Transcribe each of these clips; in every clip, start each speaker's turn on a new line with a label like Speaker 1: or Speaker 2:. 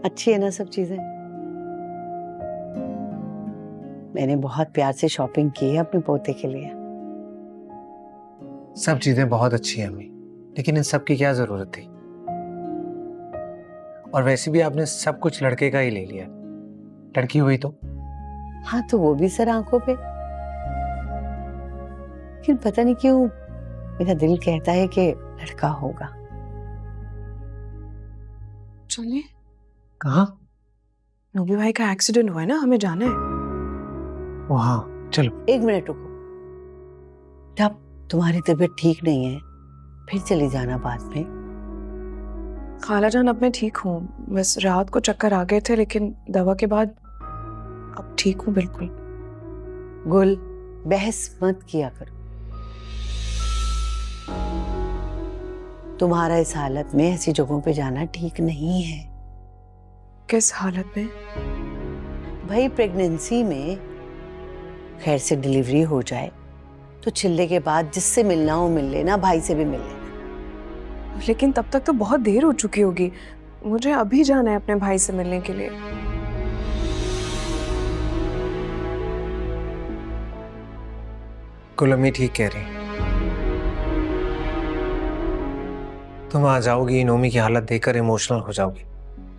Speaker 1: अच्छी है ना सब चीजें? मैंने बहुत प्यार से शॉपिंग की है अपने पोते के लिए।
Speaker 2: सब चीजें बहुत अच्छी हैं अम्मी, लेकिन इन सब की क्या जरूरत थी? और वैसे भी आपने सब कुछ लड़के का ही ले लिया, लड़की हुई तो?
Speaker 1: हाँ तो वो भी सर आंखों पे, लेकिन पता नहीं क्यों मेरा दिल कहता है कि लड़का होगा।
Speaker 3: चलिए।
Speaker 2: कहाँ?
Speaker 3: नोबी भाई का एक्सीडेंट हुआ है ना, हमें जाना है।
Speaker 2: ओ हाँ चलो।
Speaker 1: एक मिनट रुको, जब तुम्हारी तबीयत ठीक नहीं है फिर चली जाना बाद में।
Speaker 3: खाला जान अब मैं ठीक हूँ, बस रात को चक्कर आ गए थे, लेकिन दवा के बाद अब ठीक हूँ बिल्कुल।
Speaker 1: गुल, बहस मत किया करो। तुम्हारा इस हालत में ऐसी जगहों पे जाना ठीक नहीं है।
Speaker 3: किस हालत में?
Speaker 1: भाई प्रेगनेंसी में खैर से डिलीवरी हो जाए तो छिल्ले के बाद जिससे मिलना हो मिल लेना, भाई से भी मिल लेना।
Speaker 3: लेकिन तब तक तो बहुत देर हो चुकी होगी, मुझे अभी जाना है अपने भाई से मिलने के लिए।
Speaker 2: कुल अम्मी ठीक कह रही, तुम आ जाओगी, नोमी की हालत देखकर इमोशनल हो जाओगी,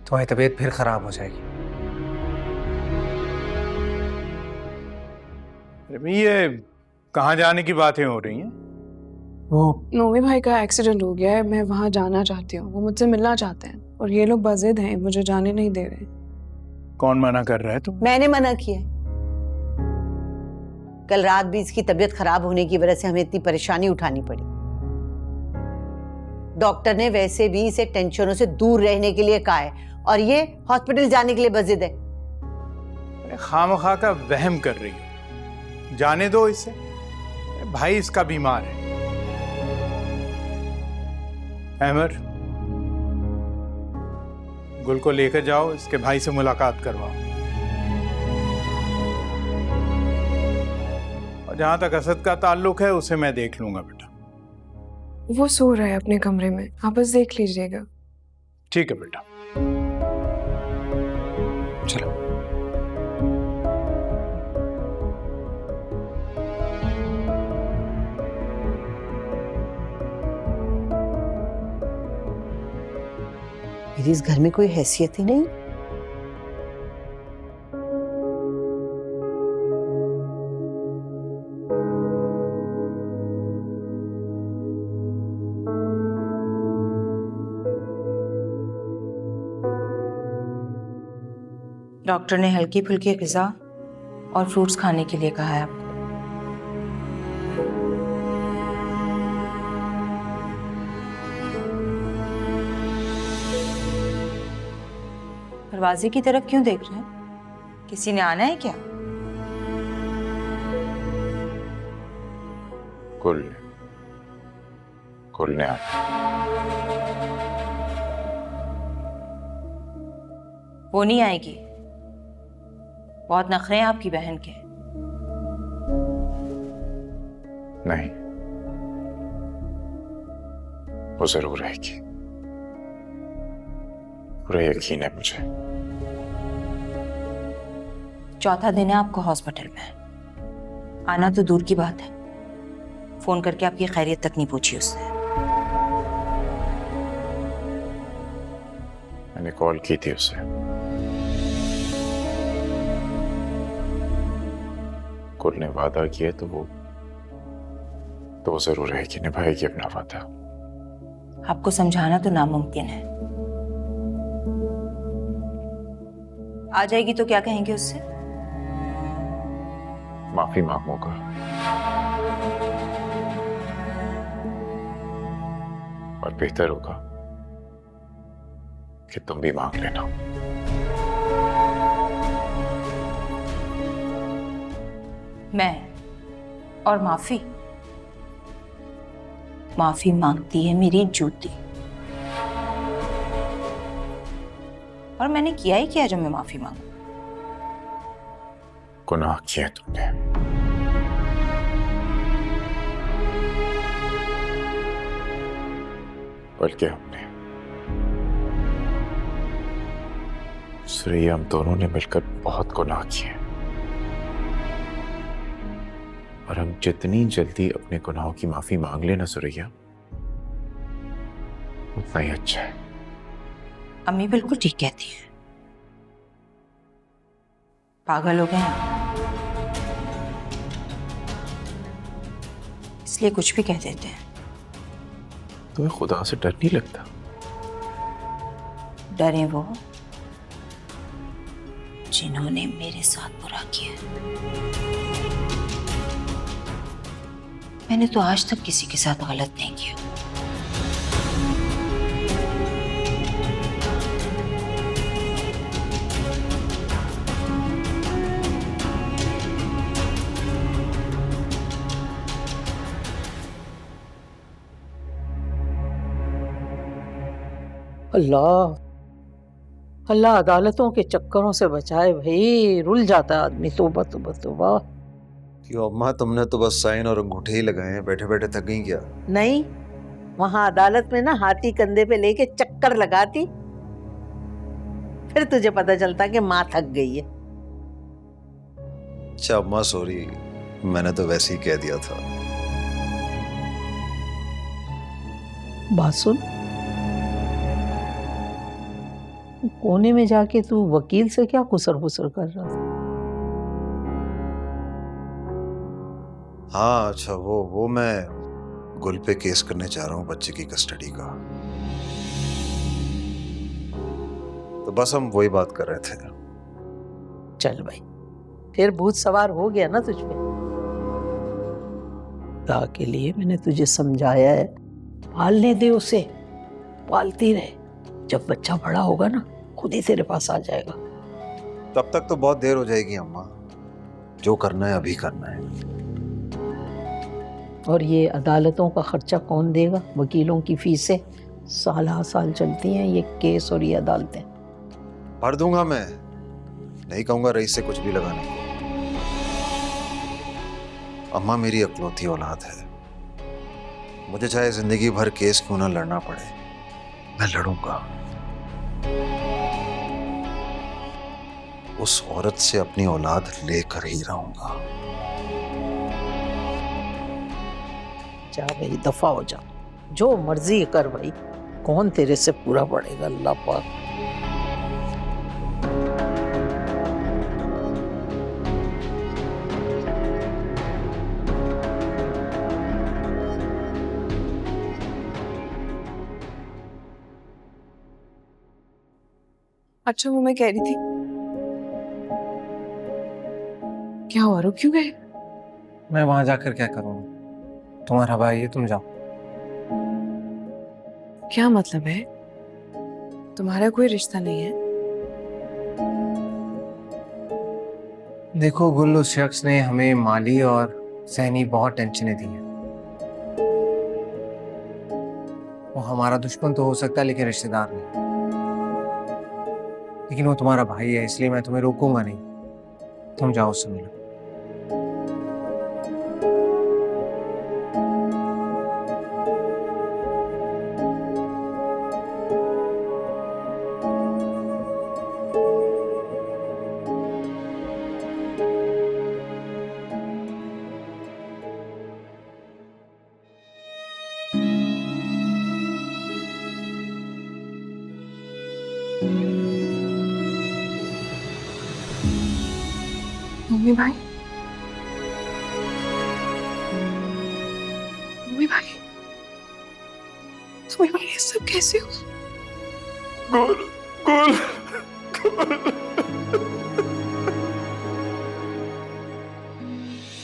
Speaker 2: तुम्हारी तबीयत फिर खराब हो जाएगी।
Speaker 4: ये कहाँ जाने की बातें हो रही हैं?
Speaker 2: वो
Speaker 3: नोमी भाई का एक्सीडेंट हो गया है, मैं वहां जाना चाहती हूँ, वो मुझसे मिलना चाहते हैं और ये लोग बज़िद हैं, मुझे जाने नहीं दे रहे।
Speaker 4: कौन मना कर रहा है तुम?
Speaker 1: मैंने मना किया। कल रात भी इसकी तबीयत खराब होने की वजह से हमें इतनी परेशानी उठानी पड़ी। डॉक्टर ने वैसे भी इसे टेंशनों से दूर रहने के लिए कहा है और ये हॉस्पिटल जाने के लिए बज़िद है।
Speaker 4: खामखा का वहम कर रही हो, जाने दो इसे, भाई इसका बीमार है। अहमर, गुल को लेकर जाओ, इसके भाई से मुलाकात करवाओ। और जहां तक असद का ताल्लुक है उसे मैं देख लूंगा बेटा।
Speaker 3: वो सो रहा है अपने कमरे में, आप बस देख लीजिएगा।
Speaker 4: ठीक है बेटा,
Speaker 2: चलो।
Speaker 1: मेरी इस घर में कोई हैसियत ही नहीं।
Speaker 5: डॉक्टर ने हल्की फुल्की ग़िज़ा और फ्रूट्स खाने के लिए कहा है आपको। दरवाजे की तरफ क्यों देख रहे हैं? किसी ने आना है क्या?
Speaker 6: कुल ने आना।
Speaker 5: वो नहीं आएगी, बहुत नखरे हैं आपकी बहन के।
Speaker 6: नहीं, वो जरूर आएगी, पूरा यकीन है मुझे।
Speaker 5: चौथा दिन है आपको हॉस्पिटल में, आना तो दूर की बात है, फोन करके आपकी खैरियत तक नहीं पूछी उसने।
Speaker 6: मैंने कॉल की थी उसे, कुल ने वादा किया तो वो जरूर रहेगी, निभाएगी अपना वादा।
Speaker 5: आपको समझाना तो नामुमकिन है। आ जाएगी तो क्या कहेंगे उससे?
Speaker 6: माफी मांगूंगा, और बेहतर होगा कि तुम भी मांग लेना।
Speaker 5: मैं और माफी मांगती है मेरी जूती। और मैंने किया ही क्या जो मैं माफी मांगू?
Speaker 6: गुनाह किया तुमने, बल्कि हमने सुरैया, हम दोनों ने मिलकर बहुत गुनाह किए और हम जितनी जल्दी अपने गुनाहों की माफी मांग लेना सुरैया, उतना ही अच्छा है।
Speaker 5: अम्मी बिल्कुल ठीक कहती है। पागल हो गए हैं, इसलिए कुछ भी कह देते हैं।
Speaker 6: तुम्हें खुदा से डर नहीं लगता?
Speaker 5: डरे वो जिन्होंने मेरे साथ बुरा किया। मैंने तो आज तक किसी के साथ गलत नहीं किया।
Speaker 7: अल्लाह अल्लाह अदालतों के चक्करों से बचाए भाई, रुल जाता है आदमी। तौबा तौबा तौबा।
Speaker 8: क्यों अम्मा, तुमने तो बस साइन और अंगूठे ही लगाए हैं, बैठे बैठे थक गई क्या?
Speaker 7: नहीं, वहां अदालत में ना हाथी कंधे पे लेके चक्कर लगाती, फिर तुझे पता चलता कि माँ थक गई है।
Speaker 8: अच्छा अम्मा सॉरी, मैंने तो वैसे ही कह दिया था।
Speaker 7: बात सुन, कोने में जाके तू वकील से क्या खुसर खुसर कर रहा था?
Speaker 8: हाँ अच्छा, वो मैं गुल पे केस करने जा रहा हूँ, बच्चे की कस्टडी का। तो बस हम वही बात कर रहे थे।
Speaker 7: चल भाई, फिर भूत सवार हो गया ना तुझ पे। खुदा के लिए मैंने तुझे समझाया है, पालने दे उसे, पालती रहे। जब बच्चा बड़ा होगा ना, खुद ही तेरे पास आ जाएगा।
Speaker 8: तब तक तो बहुत देर हो जाएगी अम्मा, जो करना है अभी करना है।
Speaker 7: और ये अदालतों का खर्चा कौन देगा? वकीलों की फीसें साल साल चलती हैं, ये केस और ये अदालतें।
Speaker 8: भर दूंगा मैं, नहीं कहूंगा रईस से कुछ भी लगाने को। अम्मा मेरी अकलौती औलाद है, मुझे चाहे जिंदगी भर केस क्यों ना लड़ना पड़े, मैं लड़ूंगा। उस औरत से अपनी औलाद लेकर ही रहूंगा।
Speaker 7: जा भाई, दफा हो जा, जो मर्जी कर भाई, कौन तेरे से पूरा पड़ेगा? अल्लाह पाक।
Speaker 3: अच्छा वो मैं कह रही थी, क्या हुआ, रुक क्यों गए?
Speaker 2: मैं वहां जाकर क्या करूंगा? तुम्हारा भाई है, तुम जाओ।
Speaker 3: क्या मतलब है? तुम्हारा कोई रिश्ता नहीं है?
Speaker 2: देखो गुल, उस शख्स ने हमें माली और सहनी बहुत टेंशनें दी हैं। वो हमारा दुश्मन तो हो सकता है, लेकिन रिश्तेदार नहीं। लेकिन वो तुम्हारा भाई है, इसलिए मैं तुम्हें रोकूंगा नहीं। तुम जाओ, उससे मिलो।
Speaker 3: मम्मी भाई, मम्मी भाई, मम्मी भाई, ये सब कैसे हो?
Speaker 6: गुल गुल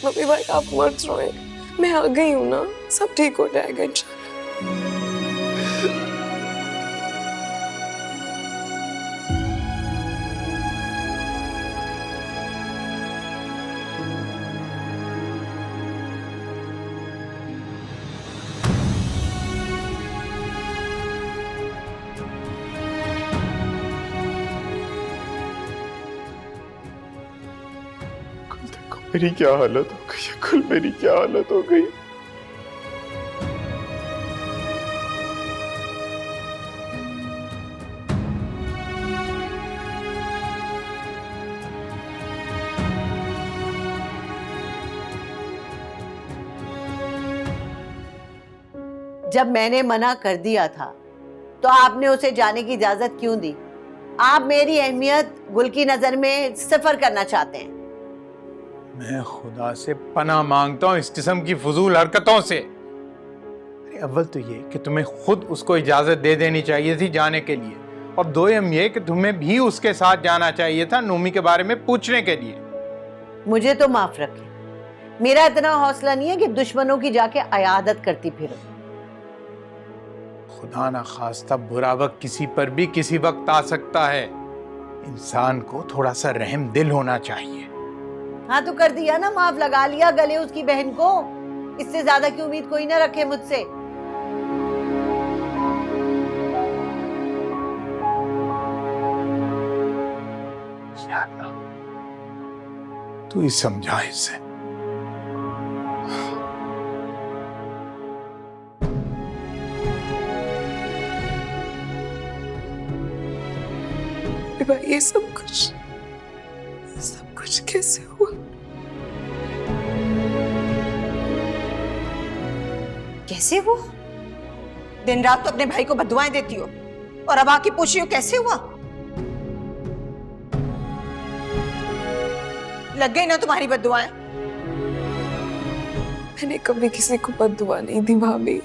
Speaker 3: मम्मी भाई आप मत रोए, मैं आ गई हूँ ना, सब ठीक हो जाएगा इंशाल्लाह।
Speaker 6: मेरी क्या हालत हो गई है गुल, मेरी क्या हालत हो गई।
Speaker 1: जब मैंने मना कर दिया था तो आपने उसे जाने की इजाजत क्यों दी? आप मेरी अहमियत गुल की नजर में सिफर करना चाहते हैं।
Speaker 4: मैं खुदा से पनाह मांगता हूँ इस किस्म की फजूल हरकतों से। अरे अव्वल तो ये कि तुम्हें खुद उसको इजाजत दे देनी चाहिए थी जाने के लिए, और दोयम ये कि तुम्हें भी उसके साथ जाना चाहिए था नोमी के बारे में पूछने के लिए।
Speaker 1: मुझे तो माफ रखें, मेरा इतना हौसला नहीं है कि दुश्मनों की जाके अयादत करती फिरूं।
Speaker 4: खुदा ना खास्ता बुरा वक्त किसी पर भी किसी वक्त आ सकता है। इंसान को थोड़ा सा रहम दिल होना चाहिए।
Speaker 1: हाँ तो कर दिया ना, माफ लगा लिया गले उसकी बहन को। इससे ज्यादा की उम्मीद कोई ना रखे मुझसे।
Speaker 4: या अल्लाह, तू ही समझा इसे।
Speaker 3: ये सब कुछ कैसे हुआ?
Speaker 5: कैसे हुआ? दिन रात तो अपने भाई को बददुआएं देती हो और अब आके पूछ रही हो कैसे हुआ? लग गई ना तुम्हारी बददुआएं?
Speaker 3: मैंने कभी किसी को बददुआ नहीं दी भाभी,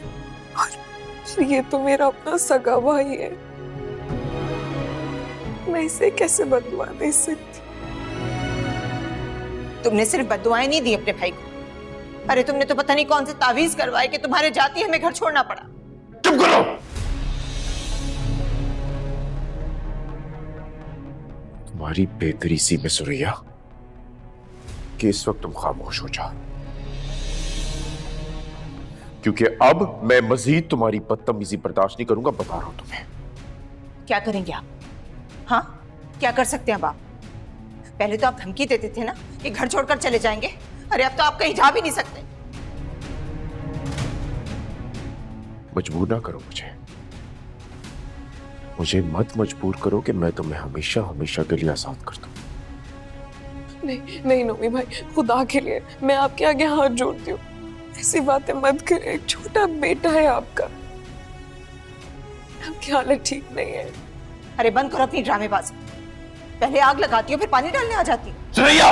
Speaker 3: और ये तो मेरा अपना सगा भाई है, मैं इसे कैसे बददुआ दे सकती?
Speaker 5: तुमने सिर्फ बददुआएं नहीं दी अपने भाई को, अरे तुमने तो पता नहीं कौन से तावीज करवाए कि तुम्हारे जाती हमें घर छोड़ना पड़ा।
Speaker 6: चुप करो। तुम्हारी बेतरीसी में सुरैया कि इस वक्त तुम खामोश हो जाओ, क्योंकि अब मैं मजीद तुम्हारी बदतमीजी बर्दाश्त नहीं करूंगा। बता रहा हूं तुम्हें।
Speaker 5: क्या करेंगे आप? हाँ, क्या कर सकते हैं अब आप? पहले तो आप धमकी देते थे ना कि घर छोड़कर चले जाएंगे, अरे अब तो आप कहीं जा भी नहीं सकते।
Speaker 6: मजबूर ना करो मुझे मत मजबूर करो कि मैं तुम्हें हमेशा हमेशा के लिए आजाद कर दूं।
Speaker 3: नहीं नहीं नोमी भाई, खुदा के लिए मैं आपके आगे हाथ जोड़ती हूँ, ऐसी बातें मत करें। एक छोटा बेटा है आपका, आपकी हालत ठीक नहीं है।
Speaker 5: अरे बंद करो अपनी ड्रामेबाजी। पहले आग लगाती हो फिर पानी डालने आ जाती हो।
Speaker 6: सुरैया!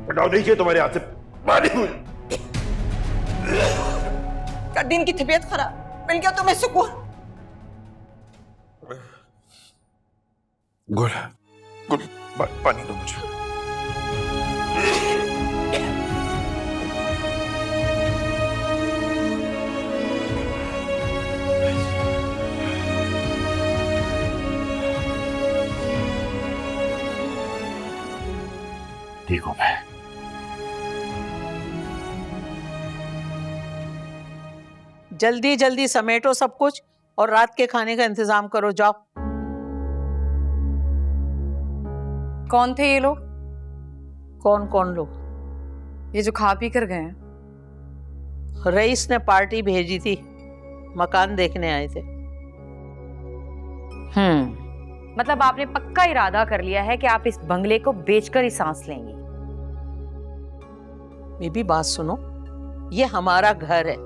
Speaker 6: हटाओ, नहीं किया तुम्हारे हाथ से पानी।
Speaker 5: कर दिन की तबीयत खराब, मिल गया तुम्हें सुकून।
Speaker 6: गुल पानी दो मुझे। ठीक हूं मैं।
Speaker 7: जल्दी जल्दी समेटो सब कुछ और रात के खाने का इंतजाम करो, जाओ।
Speaker 3: कौन थे ये लोग?
Speaker 7: कौन कौन लोग?
Speaker 3: ये जो खा पी कर गए हैं।
Speaker 7: रईस ने पार्टी भेजी थी, मकान देखने आए थे।
Speaker 9: मतलब आपने पक्का इरादा कर लिया है कि आप इस बंगले को बेचकर ही सांस लेंगी?
Speaker 7: बेबी बात सुनो, ये हमारा घर है,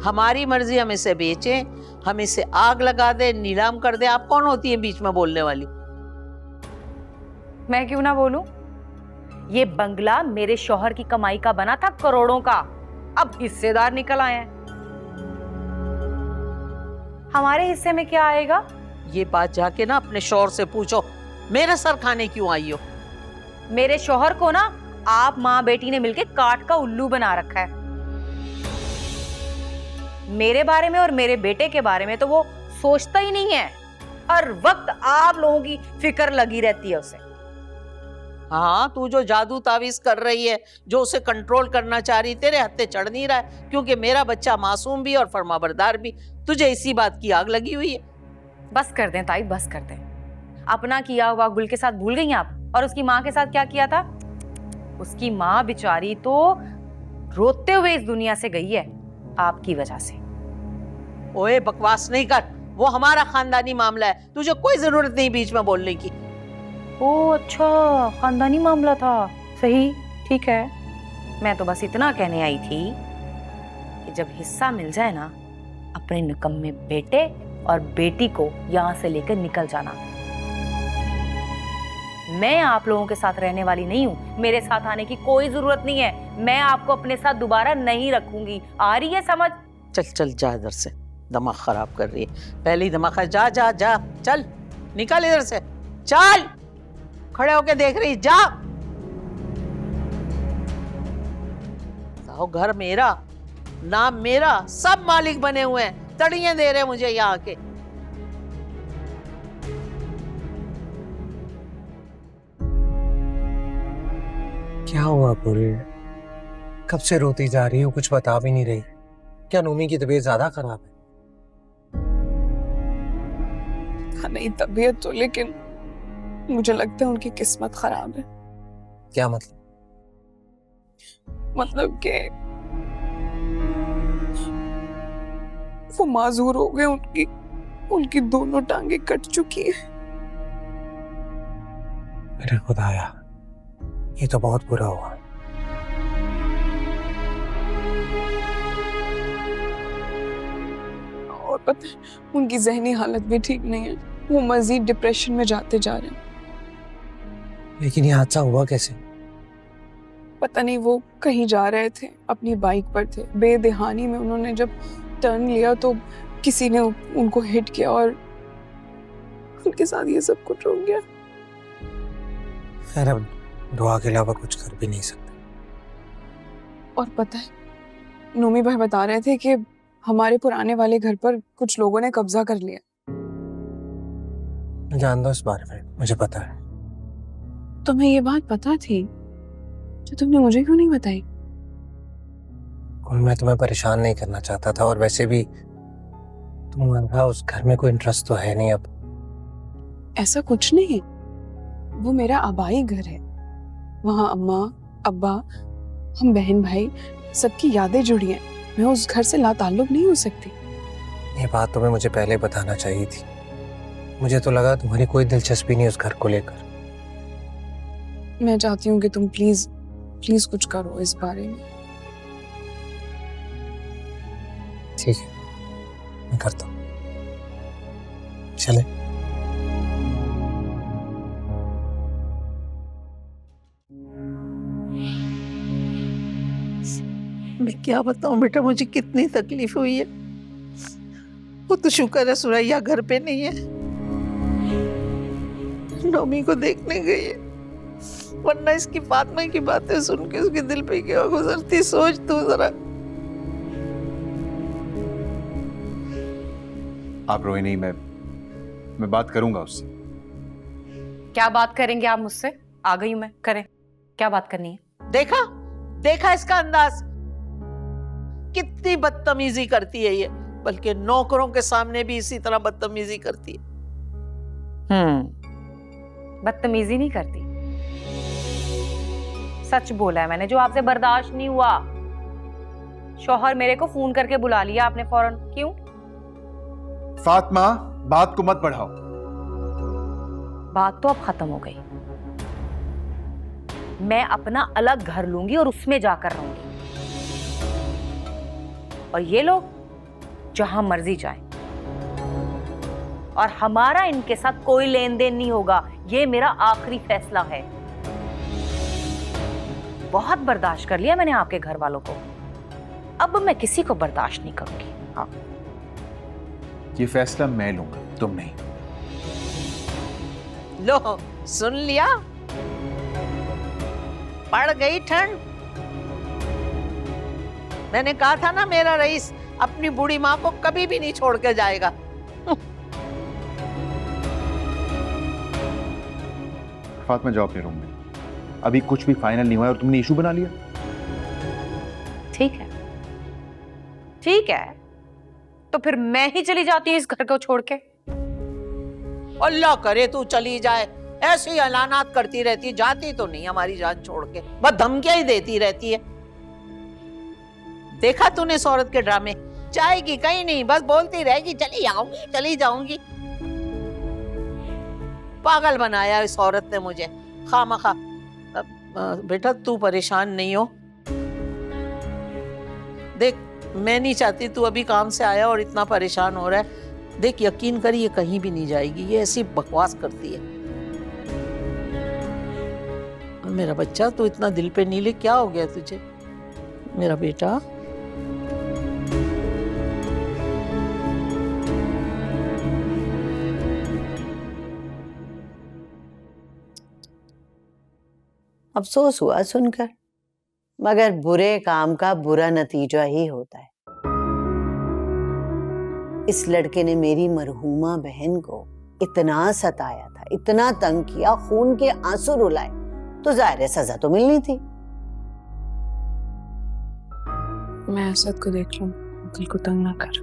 Speaker 7: हमारी मर्जी हम इसे बेचें, हम इसे आग लगा दे, नीलाम कर दे। आप कौन होती है बीच में बोलने वाली?
Speaker 9: मैं क्यों ना बोलूं? ये बंगला मेरे शौहर की कमाई का बना था, करोड़ों का। अब हिस्सेदार निकल आए हैं। हमारे हिस्से में क्या आएगा?
Speaker 7: ये बात जाके ना अपने शौहर से पूछो, मेरे सर खाने क्यों आई हो?
Speaker 9: मेरे शौहर को ना आप माँ बेटी ने मिलके काट का उल्लू बना रखा है। मेरे बारे में और मेरे बेटे के बारे में तो वो सोचता ही नहीं है। हर वक्त आप लोगों की फिक्र लगी रहती है उसे।
Speaker 7: हाँ, तू जो जादू तावीज कर रही है, जो उसे कंट्रोल करना चाह रही, तेरे हत्थे चढ़ नहीं रहा है, क्योंकि मेरा बच्चा मासूम भी और फरमाबरदार भी। तुझे इसी बात की आग लगी हुई है।
Speaker 9: बस कर दें ताई, बस कर दें। अपना किया हुआ गुल के साथ भूल गई आप? और उसकी माँ के साथ क्या किया था? उसकी माँ बेचारी तो रोते हुए इस दुनिया से गई है आपकी वजह से।
Speaker 7: ओए बकवास नहीं कर, वो हमारा खानदानी मामला है, तुझे कोई जरूरत नहीं बीच में बोलने की।
Speaker 9: ओह अच्छा, खानदानी मामला था। सही, ठीक है, मैं तो बस इतना कहने आई थी कि जब हिस्सा मिल जाए ना, अपने निकम्मे बेटे और बेटी को यहाँ से लेकर निकल जाना। मैं आप लोगों के साथ रहने वाली नहीं हूँ, मेरे साथ आने की कोई जरूरत नहीं है। मैं आपको अपने साथ दोबारा नहीं रखूंगी। आ रही है समझ?
Speaker 7: चल चल जा इधर से, दिमाग खराब कर रही है। पहले ही दिमाग जा जा जा, चल निकल इधर से, चल। खड़े होके देख रही, जा। तो घर मेरा, नाम मेरा, सब मालिक बने हुए हैं, तड़ियां दे रहे मुझे यहाँ के।
Speaker 2: क्या हुआ पूरी? कब से रोती जा रही हो, कुछ बता भी नहीं रही। क्या नोमी की तबीयत ज्यादा खराब है?
Speaker 3: हाँ, नहीं तबीयत तो, लेकिन मुझे लगता है उनकी किस्मत खराब है।
Speaker 2: क्या मतलब?
Speaker 3: मतलब कि वो माजूर हो गए, उनकी दोनों टांगे कट चुकी है।
Speaker 2: मेरे खुदाया, ये तो बहुत बुरा हुआ।
Speaker 3: और पता है, उनकी जहनी हालत भी ठीक नहीं है, वो मजीद डिप्रेशन में जाते जा रहे हैं।
Speaker 2: लेकिन ये हादसा हुआ कैसे?
Speaker 3: पता नहीं, वो कहीं जा रहे थे, अपनी बाइक पर थे, बेदहानी में उन्होंने जब टर्न लिया तो किसी ने उनको हिट किया और उनके साथ ये सब कुछ हो गया।
Speaker 2: खैर, अब दुआ के अलावा कुछ कर भी नहीं सकते।
Speaker 3: और पता है, नोमी भाई बता रहे थे कि हमारे पुराने वाले घर पर कुछ लोगों ने कब्जा कर लिया।
Speaker 2: मैं जानता हूँ इस बारे में, मुझे पता है।
Speaker 3: तुम्हें ये बात पता थी, जो तुमने मुझे क्यों नहीं बताई?
Speaker 2: मैं तुम्हें परेशान नहीं करना चाहता था, और वैसे भी तुम्हारा उस घर में कोई इंटरेस्ट तो है नहीं अब।
Speaker 3: ऐसा कुछ नहीं है, वो मेरा आबाई घर है। वहाँ अम्मा, अब्बा, हम बहन भाई, सबकी यादें जुड़ी हैं। मैं उस घर से लाताल्लुक नहीं हो सकती।
Speaker 2: ये बात तुम्हें मुझे पहले बताना चाहिए थी। मुझे तो लगा तुम्हारी कोई दिलचस्पी नहीं उस घर को लेकर।
Speaker 3: मैं चाहती हूँ कि तुम प्लीज प्लीज कुछ करो इस बारे में।
Speaker 2: ठीक है, मैं करता हूँ। चले।
Speaker 7: मैं क्या बताऊं बेटा, मुझे कितनी तकलीफ हुई है। वो तो शुक्र है सुरैया घर पे नहीं है, नोमी को देखने गई है, वरना इसकी फातिमा की बातें सुन के उसके दिल पे क्या गुजरती, सोच तू जरा।
Speaker 6: आप रोए नहीं, मैं बात करूंगा उससे।
Speaker 9: क्या बात करेंगे आप मुझसे? आ गई मैं, करें। क्या बात करनी है?
Speaker 7: देखा देखा इसका अंदाज, कितनी बदतमीजी करती है ये, बल्कि नौकरों के सामने भी इसी तरह बदतमीजी करती है।
Speaker 9: बदतमीजी नहीं करती, सच बोला है मैंने, जो आपसे बर्दाश्त नहीं हुआ। शौहर मेरे को फोन करके बुला लिया आपने फौरन, क्यों?
Speaker 6: फातिमा, बात को मत बढ़ाओ।
Speaker 9: बात तो अब खत्म हो गई। मैं अपना अलग घर लूंगी और उसमें जाकर रहूंगी, और ये लोग जहां मर्जी जाएं, और हमारा इनके साथ कोई लेन देन नहीं होगा। ये मेरा आखिरी फैसला है। बहुत बर्दाश्त कर लिया मैंने आपके घर वालों को, अब मैं किसी को बर्दाश्त नहीं करूंगी। हाँ,
Speaker 6: ये फैसला मैं लूंगा, तुम नहीं।
Speaker 7: लो सुन लिया, पड़ गई ठंड। मैंने कहा था ना, मेरा रईस अपनी बूढ़ी माँ को कभी भी नहीं छोड़ के जाएगा।
Speaker 6: फातिमा, जाओ अपने रूम में, अभी कुछ भी फाइनल नहीं हुआ और तुमने इशू बना लिया।
Speaker 9: ठीक है, ठीक है, तो फिर मैं ही चली जाती हूँ इस घर को छोड़ के।
Speaker 7: अल्लाह करे तू चली जाए, ऐसी ऐलानात करती रहती है, जाती तो नहीं हमारी जान छोड़ के, बस धमकियां ही देती रहती है। देखा तूने इस औरत के ड्रामे, जाएगी कहीं नहीं, बस बोलती रहेगी चली आऊंगी चली जाऊंगी। पागल बनाया इस औरत ने मुझे खामखा। अब बेटा तू परेशान नहीं हो। देख मैं नहीं चाहती तू अभी काम से आया और इतना परेशान हो रहा है। देख यकीन कर ये कहीं भी नहीं जाएगी, ये ऐसी बकवास करती है। और मेरा बच्चा तू इतना दिल पे नहीं ले, क्या हो गया तुझे मेरा बेटा?
Speaker 1: अफसोस हुआ सुनकर, मगर बुरे काम का बुरा नतीजा ही होता है। इस लड़के ने मेरी मरहूमा बहन को इतना सताया था, इतना तंग किया, खून के आंसू रुलाए, तो जाहिर है सजा तो मिलनी थी।
Speaker 3: मैं असद को देख लूं, दिल को तंग ना कर।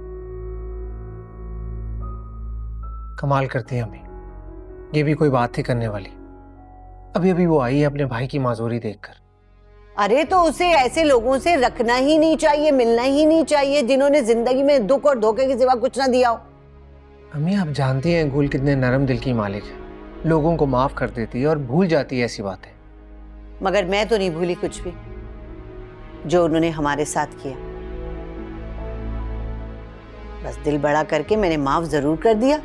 Speaker 2: कमाल करती है अम्मी, ये भी कोई बात थी करने वाली। अभी अभी वो आई है अपने भाई की माजूरी देखकर।
Speaker 1: अरे तो उसे ऐसे लोगों से रखना ही नहीं चाहिए, मिलना ही नहीं चाहिए, जिन्होंने जिंदगी में दुख और धोखे के सिवा कुछ ना दिया हो।
Speaker 2: अम्मी आप जानती हैं गुल कितने नरम दिल की मालिक है, लोगों को माफ कर देती है और भूल जाती है ऐसी बातें।
Speaker 1: मगर मैं तो नहीं भूली कुछ भी जो उन्होंने हमारे साथ किया। बस दिल बड़ा करके मैंने माफ जरूर कर दिया,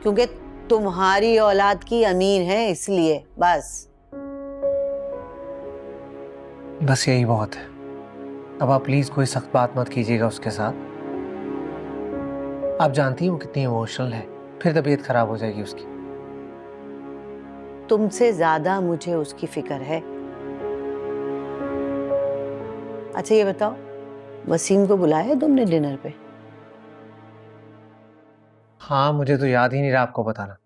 Speaker 1: क्योंकि तुम्हारी औलाद की अमीर है, इसलिए
Speaker 2: बस यही बहुत है। अब आप प्लीज कोई सख्त बात मत कीजिएगा उसके साथ। आप जानती हैं वो कितनी इमोशनल है, फिर तबीयत खराब हो जाएगी उसकी।
Speaker 1: तुमसे ज्यादा मुझे उसकी फिक्र है। अच्छा ये बताओ, वसीम को बुलाया तुमने डिनर पे?
Speaker 2: हाँ मुझे तो याद ही नहीं रहा आपको बताना।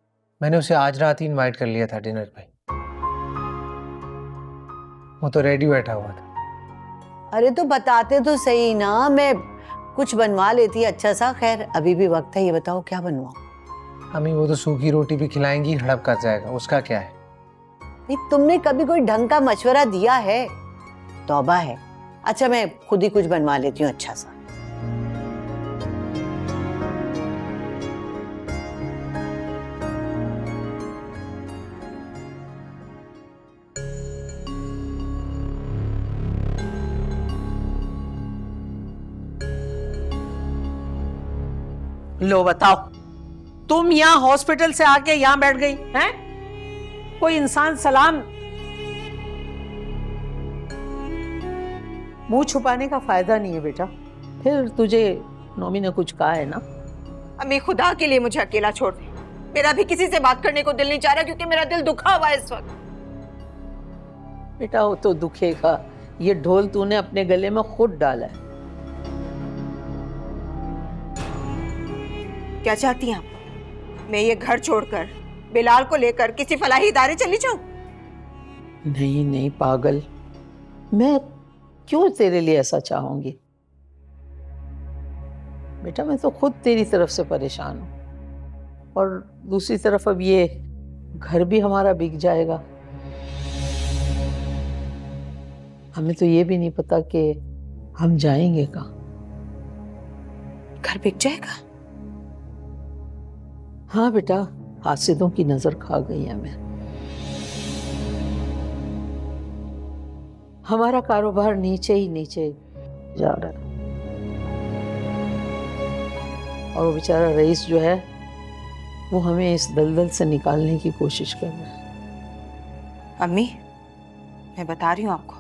Speaker 2: मैंने उसे आज रात ही इनवाइट कर लिया था डिनर पे। वो तो रेडी बैठा हुआ था।
Speaker 1: अरे तो बताते तो सही ना, मैं कुछ बनवा लेती अच्छा सा। खैर अभी भी वक्त है, ये बताओ क्या बनवाऊं?
Speaker 2: अम्मी वो तो सूखी रोटी भी खिलाएंगी, हड़प कर जाएगा, उसका क्या है।
Speaker 1: भाई तुमने कभी कोई ढंग का मशवरा दिया है? तौबा है। अच्छा मैं खुद ही कुछ बनवा लेती हूँ अच्छा सा।
Speaker 7: लो बताओ, तुम यहाँ हॉस्पिटल से आके यहाँ बैठ गई हैं? कोई इंसान सलाम मुंह छुपाने का फायदा नहीं है बेटा। फिर तुझे नौमी ने कुछ कहा है ना?
Speaker 5: अम्मी खुदा के लिए मुझे अकेला छोड़ दे, मेरा भी किसी से बात करने को दिल नहीं चाह रहा, क्योंकि मेरा दिल दुखा हुआ है इस वक्त।
Speaker 7: बेटा वो तो दुखेगा, ये ढोल तूने अपने गले में खुद डाला है।
Speaker 5: क्या चाहती हैं आप? मैं ये घर छोड़कर बिलाल को लेकर किसी फलाही इदारे चली जाऊं?
Speaker 7: नहीं नहीं पागल, मैं क्यों तेरे लिए ऐसा चाहूंगी? बेटा मैं तो खुद तेरी तरफ से परेशान हूं, और दूसरी तरफ अब ये घर भी हमारा बिक जाएगा। हमें तो ये भी नहीं पता कि हम जाएंगे कहाँ।
Speaker 5: घर बिक जाएगा?
Speaker 7: हाँ बेटा, हासिदों की नजर खा गई हमें। हमारा कारोबार नीचे ही नीचे जा रहा है, और वो बेचारा रईस जो है वो हमें इस दलदल से निकालने की कोशिश कर रहा है।
Speaker 5: अम्मी मैं बता रही हूँ आपको,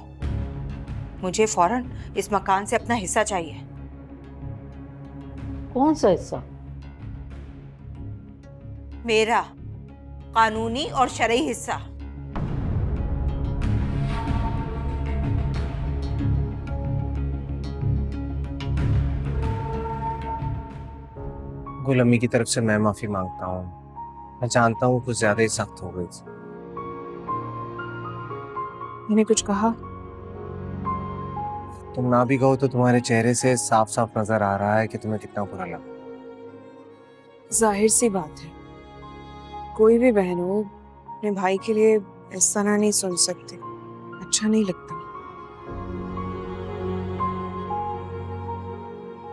Speaker 5: मुझे फौरन इस मकान से अपना हिस्सा चाहिए।
Speaker 7: कौन सा हिस्सा?
Speaker 5: मेरा कानूनी और शरई हिस्सा।
Speaker 2: गुल अम्मी की तरफ से मैं माफी मांगता हूँ। मैं जानता हूँ कुछ ज्यादा ही सख्त हो गई थी।
Speaker 3: मैंने कुछ कहा?
Speaker 2: तुम ना भी कहो तो तुम्हारे चेहरे से साफ साफ नजर आ रहा है कि तुम्हें कितना बुरा लगा।
Speaker 3: जाहिर सी बात है, कोई भी बहन हो अपने भाई के लिए इस तरह नहीं सुन सकती, अच्छा नहीं लगता।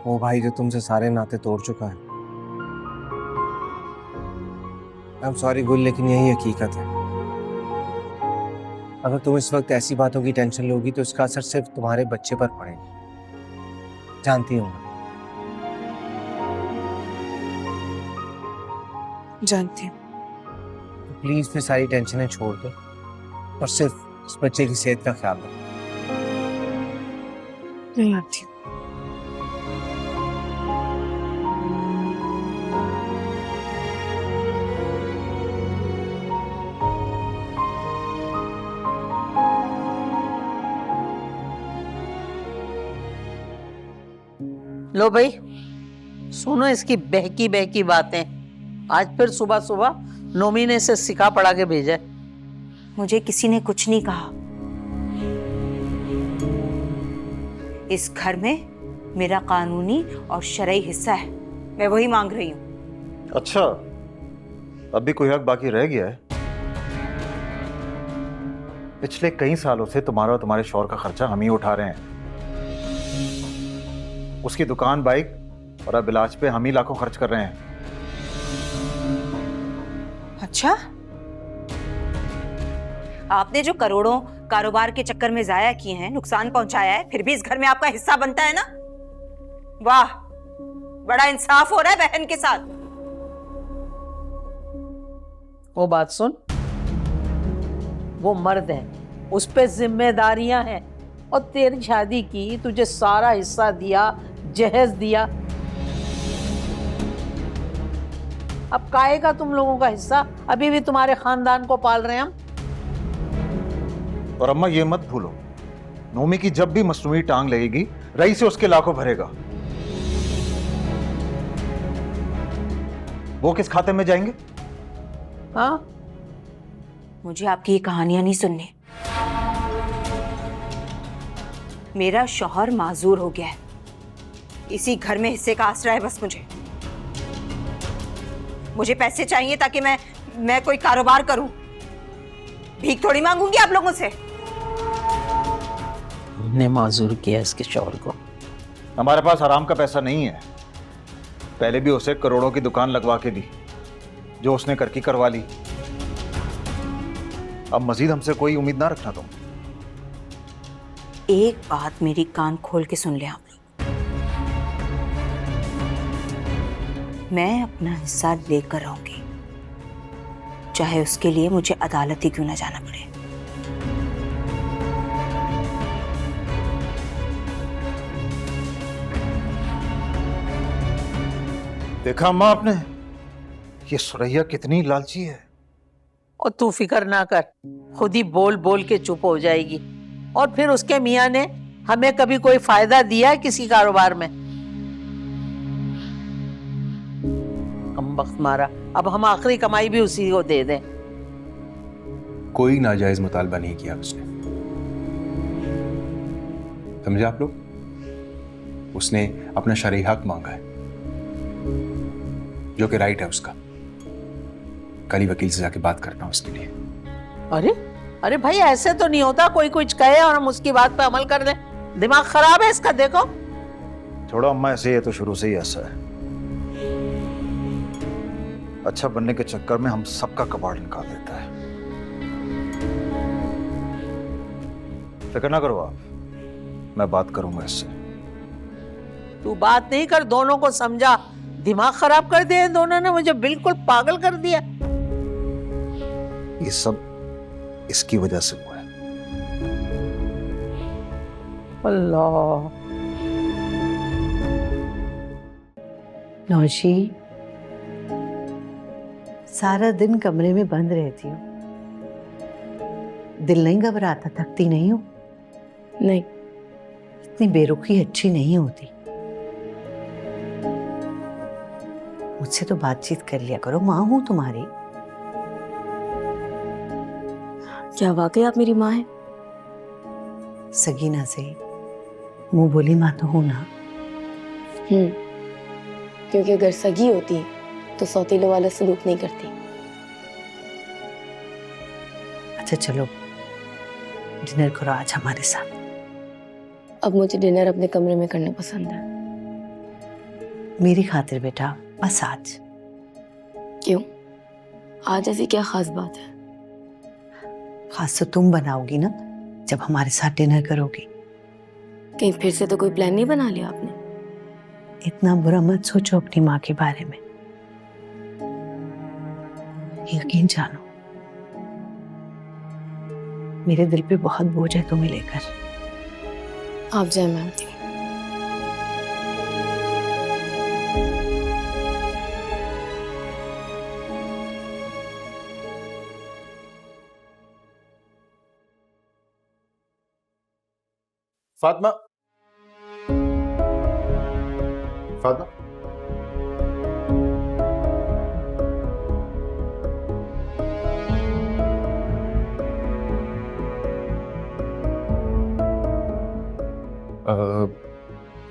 Speaker 2: वो भाई जो तुमसे सारे नाते तोड़ चुका है। आई एम सॉरी गुल, लेकिन यही हकीकत है। अगर तुम इस वक्त ऐसी बातों की टेंशन लोगी तो इसका असर सिर्फ तुम्हारे बच्चे पर पड़ेगा, जानती हूँ।
Speaker 3: जानती हूँ।
Speaker 2: तो प्लीज फिर सारी टेंशनें छोड़ दो और सिर्फ इस बच्चे की सेहत का ख्याल रखो।
Speaker 3: नहीं आती हूँ।
Speaker 7: लो भाई, सुनो इसकी बहकी बहकी बातें। आज फिर सुबह सुबह नोमी ने इसे सिखा पढ़ा के भेजा है।
Speaker 5: मुझे किसी ने कुछ नहीं कहा। इस घर में मेरा कानूनी और शरई हिस्सा है, मैं वही मांग रही हूँ।
Speaker 8: अच्छा, अब भी कोई हक बाकी रह गया है? पिछले कई सालों से तुम्हारा और तुम्हारे शौहर का खर्चा हम ही उठा रहे हैं। उसकी दुकान, बाइक और अब इलाज पे हम ही लाखों खर्च कर रहे हैं।
Speaker 5: अच्छा, आपने जो करोड़ों कारोबार के चक्कर में जाया किए हैं, नुकसान पहुंचाया है, फिर भी इस घर में आपका हिस्सा बनता है ना? वाह, बड़ा इंसाफ हो रहा है बहन के साथ।
Speaker 7: वो बात सुन, वो मर्द है, उस पे जिम्मेदारियां हैं, और तेरी शादी की, तुझे सारा हिस्सा दिया, जहेज दिया। अब काहे का तुम लोगों का हिस्सा? अभी भी तुम्हारे खानदान को पाल रहे हैं हम।
Speaker 8: और अम्मा ये मत भूलो, नोमी की जब भी मसनूई टांग लगेगी, रई से उसके लाखों भरेगा। वो किस खाते में जाएंगे?
Speaker 7: हाँ,
Speaker 5: मुझे आपकी ये कहानियां नहीं सुननी। मेरा शौहर माजूर हो गया है, इसी घर में हिस्से का आसरा है बस। मुझे पैसे चाहिए ताकि मैं कोई कारोबार करूं। भीख थोड़ी मांगूंगी आप लोगों से।
Speaker 7: हमने माजूर किया इसके शौहर को।
Speaker 8: हमारे पास आराम का पैसा नहीं है। पहले भी उसे करोड़ों की दुकान लगवा के दी, जो उसने करके करवा ली। अब मजीद हमसे कोई उम्मीद ना रखना तुम।
Speaker 5: एक बात मेरी कान खोल के सुन ले आप लोग, मैं अपना हिस्सा लेकर रहूंगी, चाहे उसके लिए मुझे अदालत ही क्यों ना जाना पड़े।
Speaker 8: देखा अम्मा आपने, ये सुरैया कितनी लालची है।
Speaker 7: और तू फिक्र ना कर, खुद ही बोल बोल के चुप हो जाएगी। और फिर उसके मियाँ ने हमें कभी कोई फायदा दिया है किसी कारोबार में? हम वक्त मारा, अब हम आखिरी कमाई भी उसी को दे दें।
Speaker 10: कोई नाजायज मुतालबा नहीं किया उसने, समझे आप लोग? उसने अपना शरई हक मांगा है, जो कि राइट है उसका। कल ही वकील से जाके बात करता हूं उसके लिए।
Speaker 7: अरे अरे भाई, ऐसे तो नहीं होता। कोई कुछ कहे और हम उसकी बात पे अमल कर लें। दिमाग खराब है इसका। देखो,
Speaker 8: छोड़ो अम्मा, ऐसे ही तो शुरू से ही ऐसा है। अच्छा बनने के चक्कर में हम सबका कबाड़ निकाल देता है। फिक्र ना करो आप, मैं बात करूंगा इससे।
Speaker 7: तू बात नहीं कर, दोनों को समझा। दिमाग खराब कर दिया दोनों ने, मुझे बिल्कुल पागल कर दिया।
Speaker 8: ये सब इसकी वजह से हुआ है।
Speaker 7: अल्लाह।
Speaker 1: नौशी, सारा दिन कमरे में बंद रहती हूँ, दिल नहीं घबराता? थकती नहीं हो?
Speaker 3: नहीं।
Speaker 1: इतनी बेरुखी अच्छी नहीं होती। मुझसे तो बातचीत कर लिया करो, माँ हूं तुम्हारी।
Speaker 11: क्या वाकई आप मेरी माँ हैं?
Speaker 1: सगीना से मुंह बोली माँ तो हूं ना।
Speaker 11: क्योंकि अगर सगी होती तो सौतेलों वाला सलूक नहीं करती।
Speaker 1: अच्छा चलो, डिनर करो आज हमारे साथ।
Speaker 11: अब मुझे डिनर अपने कमरे में करना पसंद है।
Speaker 1: मेरी खातिर बेटा, बस आज।
Speaker 11: क्यों? आज ऐसी क्या खास बात है?
Speaker 1: खास तो तुम बनाओगी ना जब हमारे साथ डिनर करोगी।
Speaker 11: कहीं फिर से तो कोई प्लान नहीं बना लिया आपने?
Speaker 1: इतना बुरा मत सोचो अपनी माँ के बारे में। यकीन जानो मेरे दिल पे बहुत बोझ है तुम्हें लेकर।
Speaker 11: आप जाए मैम।
Speaker 6: फातिमा, फातिमा,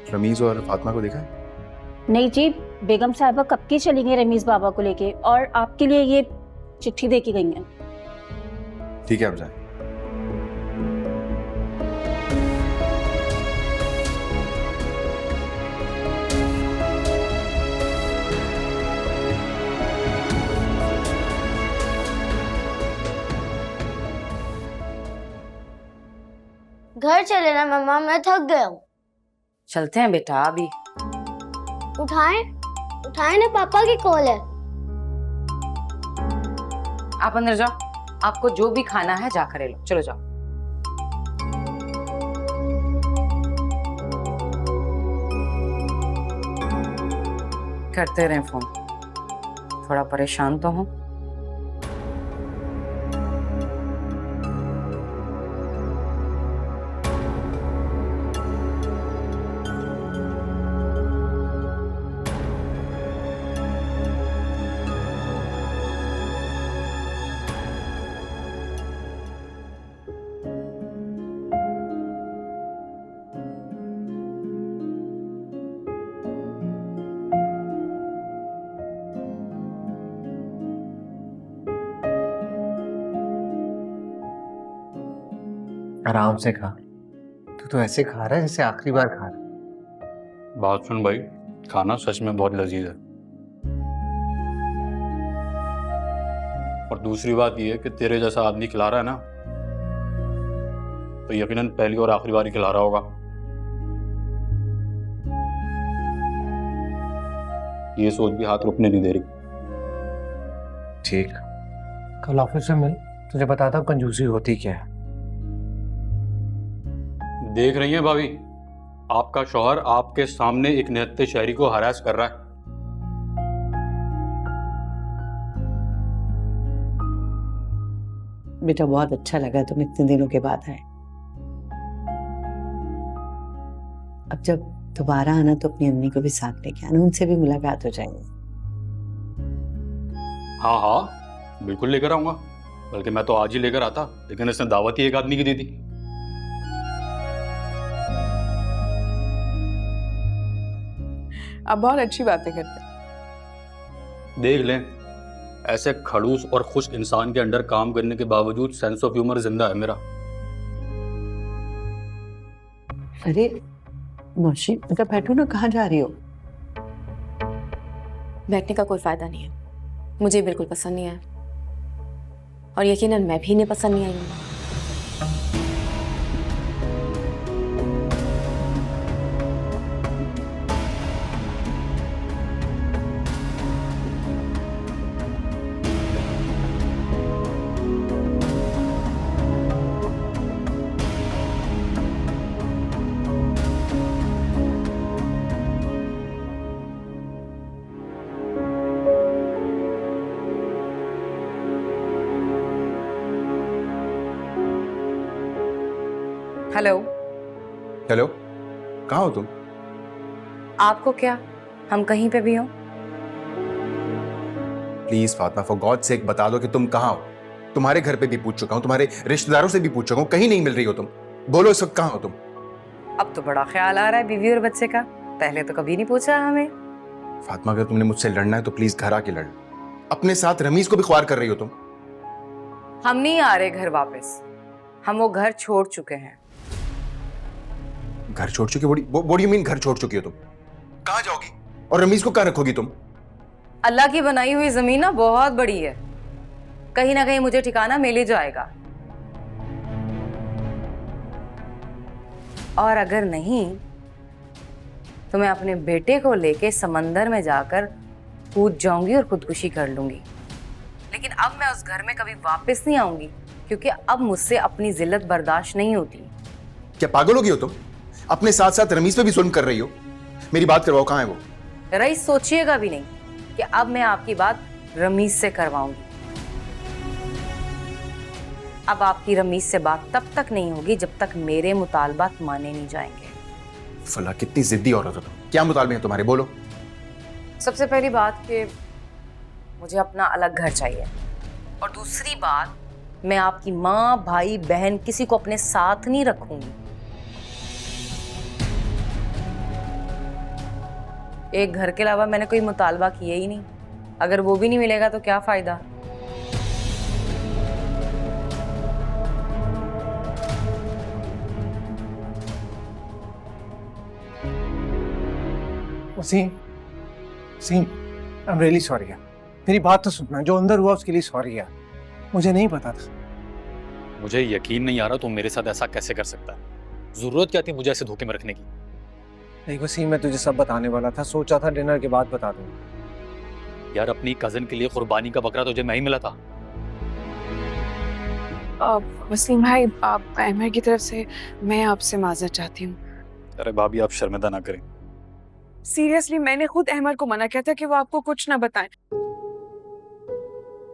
Speaker 6: रमीज और फातिमा को देखा है?
Speaker 12: नहीं जी, बेगम साहिबा कब की चली गई रमीज बाबा को लेके, और आपके लिए ये चिट्ठी दे के गई हैं।
Speaker 10: ठीक है, आप जाए।
Speaker 13: घर चले ना मम्मा, मैं थक गया हूँ।
Speaker 9: चलते हैं बेटा अभी।
Speaker 13: उठाएं उठाएं ना, पापा की कॉल है।
Speaker 9: आप अंदर जाओ, आपको जो भी खाना है जाकर ले लो। चलो जाओ। करते रहें फोन, थोड़ा परेशान तो हूँ।
Speaker 2: आराम से खा। तू तो ऐसे खा रहा है जैसे आखिरी बार खा रहा है।
Speaker 14: बात सुन भाई, खाना सच में बहुत लजीज है। और दूसरी बात यह है कि तेरे जैसा आदमी खिला रहा है ना, तो यकीनन पहली और आखिरी बार ही खिला रहा होगा। ये सोच भी हाथ रुकने नहीं दे रही।
Speaker 2: ठीक, कल ऑफिस में मिल, तुझे बताता हूँ कंजूसी होती क्या है।
Speaker 14: देख रही हैं भाभी, आपका शौहर आपके सामने एक निहत्थे शहरी को हरास कर रहा है।
Speaker 1: बेटा बहुत अच्छा लगा तुम इतने दिनों के बाद आए। अब जब दोबारा आना तो अपनी अम्मी को भी साथ लेके आना, उनसे भी मुलाकात हो जाएगी।
Speaker 14: हाँ हाँ बिल्कुल लेकर आऊंगा, बल्कि मैं तो आज ही लेकर आता, लेकिन इसने दावत ही एक आदमी की दी थी।
Speaker 3: आप बहुत अच्छी बातें करते हैं।
Speaker 14: देख लें, ऐसे खड़ूस और खुश इंसान के अंडर काम करने के बावजूद सेंस ऑफ ह्यूमर जिंदा है मेरा।
Speaker 1: अरे मौसी, बेटा बैठो ना, कहाँ जा रही हो?
Speaker 11: बैठने का कोई फायदा नहीं है, मुझे बिल्कुल पसंद नहीं आया, और यकीनन मैं भी इन्हें पसंद नहीं आई हूँ।
Speaker 9: हेलो।
Speaker 10: हेलो, कहाँ हो तुम?
Speaker 9: आपको क्या, हम कहीं पे भी हो।
Speaker 10: Please Fatima, for God sake बता दो कि तुम कहाँ हो। तुम्हारे घर पे भी पूछ चुका हूँ, तुम्हारे रिश्तेदारों से भी पूछ चुका हूँ, कहीं नहीं मिल रही हो तुम। बोलो इस वक्त कहाँ हो तुम?
Speaker 9: अब तो बड़ा ख्याल आ रहा है बीवी और बच्चे का, पहले तो कभी नहीं पूछा हमें।
Speaker 10: फातिमा, अगर तुमने मुझसे लड़ना है तो प्लीज घर आके लड़। अपने साथ रमीज को भी ख्वार कर रही हो तुम।
Speaker 9: हम नहीं आ रहे घर वापस, हम वो घर छोड़ चुके हैं।
Speaker 10: घर छोड़ चुकी? व्हाट डू यू मीन घर छोड़ चुकी हो तुम? कहाँ जाओगी और रमीज को कहाँ रखोगी तुम?
Speaker 9: अल्लाह की बनाई हुई जमीन ना बहुत बड़ी है, कहीं ना कहीं मुझे ठिकाना मिल ही जाएगा। और अगर नहीं तो मैं अपने बेटे को लेके समंदर में जाकर कूद जाऊंगी और खुदकुशी कर लूंगी। लेकिन अब मैं उस घर में कभी वापस नहीं आऊंगी, क्योंकि अब मुझसे अपनी जिल्लत बर्दाश्त नहीं होती।
Speaker 10: क्या पागल हो गई हो तुम? अपने साथ साथ रमीज पे भी जुल्म कर रही हो। मेरी बात करवाओ, कहाँ है वो?
Speaker 9: रईस सोचिएगा भी नहीं कि अब मैं आपकी बात रमीज से करवाऊंगी। अब आपकी रमीज से बात तब तक नहीं होगी जब तक मेरे मुतालबात माने नहीं जाएंगे।
Speaker 10: फला, कितनी जिद्दी औरत हो तुम। क्या मुतालबे हैं तुम्हारे, बोलो।
Speaker 9: सबसे पहली बात कि मुझे अपना अलग घर चाहिए, और दूसरी बात, मैं आपकी माँ, भाई, बहन किसी को अपने साथ नहीं रखूंगी। एक घर के अलावा मैंने कोई मुतालबा किया ही नहीं। अगर वो भी नहीं मिलेगा तो क्या फायदा।
Speaker 2: Waseem, Waseem, I am really sorry यार। मेरी बात तो सुनना, जो अंदर हुआ उसके लिए सॉरी यार, मुझे नहीं पता था।
Speaker 14: मुझे यकीन नहीं आ रहा तुम मेरे साथ ऐसा कैसे कर सकता है। जरूरत क्या थी मुझे ऐसे धोखे में रखने की?
Speaker 2: नहीं वसीम, मैं तुझे सब बताने वाला था, सोचा था डिनर के बाद बता दूं।
Speaker 14: यार, अपनी कजन के लिए कुर्बानी का बकरा तुझे मैं ही मिला था।
Speaker 3: वसीम भाई, आप अहमर की तरफ से मैं आपसे माजरत चाहती हूँ।
Speaker 14: अरे भाभी, आप शर्मिंदा ना करें।
Speaker 3: सीरियसली, मैंने खुद अहमर को मना किया था कि वो आपको कुछ ना बताएं,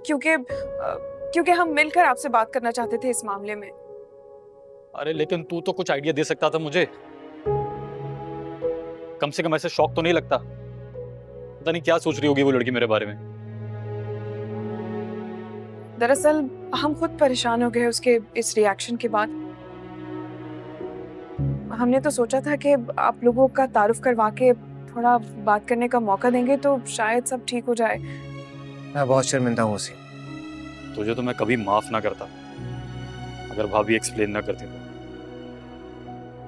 Speaker 3: क्योंकि हम मिलकर आपसे बात करना चाहते थे इस मामले में।
Speaker 14: अरे लेकिन तू तो कुछ आइडिया दे सकता था मुझे, कम से कम ऐसे शौक तो नहीं लगता। पता नहीं क्या सोच रही होगी वो लड़की मेरे बारे में।
Speaker 3: दरअसल हम खुद परेशान हो गए उसके इस रिएक्शन के बाद। हमने तो सोचा था कि आप लोगों का तारुफ करवा के थोड़ा बात करने का मौका देंगे तो शायद सब ठीक हो जाए।
Speaker 2: मैं बहुत शर्मिंदा हूँ वसीम।
Speaker 14: तुझे तो मैं कभी माफ ना करता अगर भाभी एक्सप्लेन ना करती तो।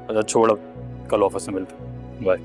Speaker 14: अच्छा छोड़, अब कल ऑफिस में मिलते हैं। बाय।